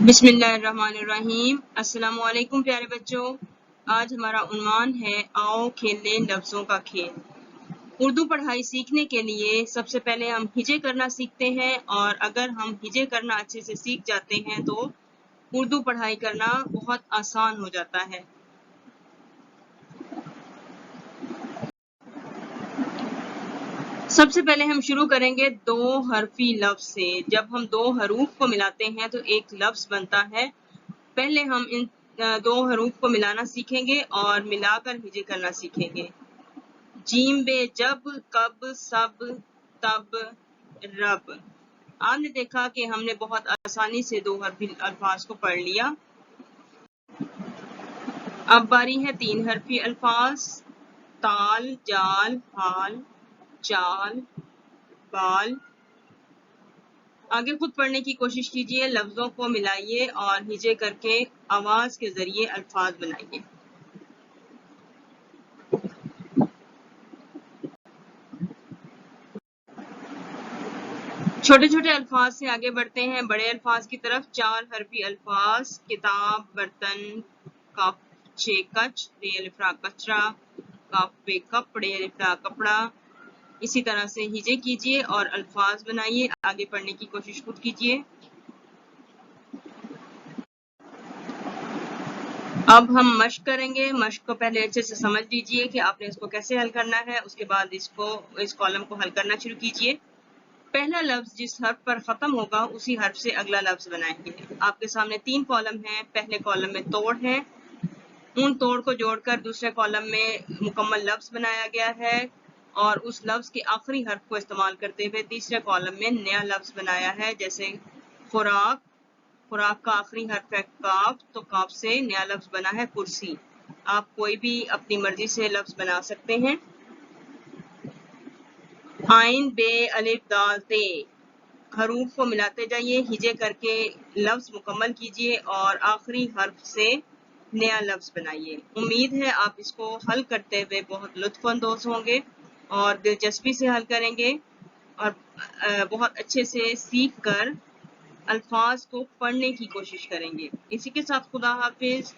بسم اللہ الرحمن الرحیم۔ السلام علیکم پیارے بچوں، آج ہمارا عنوان ہے آؤ کھیل لیں لفظوں کا کھیل۔ اردو پڑھائی سیکھنے کے لیے سب سے پہلے ہم ہجے کرنا سیکھتے ہیں، اور اگر ہم ہجے کرنا اچھے سے سیکھ جاتے ہیں تو اردو پڑھائی کرنا بہت آسان ہو جاتا ہے۔ سب سے پہلے ہم شروع کریں گے دو حرفی لفظ سے۔ جب ہم دو حروف کو ملاتے ہیں تو ایک لفظ بنتا ہے۔ پہلے ہم ان دو حروف کو ملانا سیکھیں گے اور ملا کر ہجے کرنا سیکھیں گے۔ جیم بے جب، کب، سب، تب، رب۔ آپ نے دیکھا کہ ہم نے بہت آسانی سے دو حرفی الفاظ کو پڑھ لیا۔ اب باری ہے تین حرفی الفاظ: تال، جال، حال، چال، بال۔ آگے خود پڑھنے کی کوشش کیجیے، لفظوں کو ملائیے اور ہجے کر کے آواز کے ذریعے الفاظ بنائیے۔ چھوٹے چھوٹے الفاظ سے آگے بڑھتے ہیں بڑے الفاظ کی طرف۔ چار حرفی الفاظ: کتاب، برتن، کپ چھ کچ، ری الف را کچرا، کپ پہ کپڑے، الف را کپڑا۔ اسی طرح سے ہجے کیجیے اور الفاظ بنائیے۔ آگے پڑھنے کی کوشش خود کیجیے۔ اب ہم مشق کریں گے۔ مشق کو پہلے اچھے سے سمجھ لیجیے کہ آپ نے اس کو کیسے حل کرنا ہے، اس کے بعد اس کالم کو حل کرنا شروع کیجیے۔ پہلا لفظ جس حرف پر ختم ہوگا اسی حرف سے اگلا لفظ بنائیں گے۔ آپ کے سامنے تین کالم ہیں۔ پہلے کالم میں توڑ ہے، ان توڑ کو جوڑ کر دوسرے کالم میں مکمل لفظ بنایا گیا ہے، اور اس لفظ کے آخری حرف کو استعمال کرتے ہوئے تیسرے کالم میں نیا لفظ بنایا ہے، جیسے خوراک۔ خوراک کا آخری حرف ہے کاف، تو کاف سے نیا لفظ بنا ہے کرسی۔ آپ کوئی بھی اپنی مرضی سے لفظ بنا سکتے ہیں۔ آئین، بے، الف، دال، تے۔ حروف کو ملاتے جائیے، ہجے کر کے لفظ مکمل کیجیے اور آخری حرف سے نیا لفظ بنائیے۔ امید ہے آپ اس کو حل کرتے ہوئے بہت لطف اندوز ہوں گے اور دلچسپی سے حل کریں گے، اور بہت اچھے سے سیکھ کر الفاظ کو پڑھنے کی کوشش کریں گے۔ اسی کے ساتھ خدا حافظ۔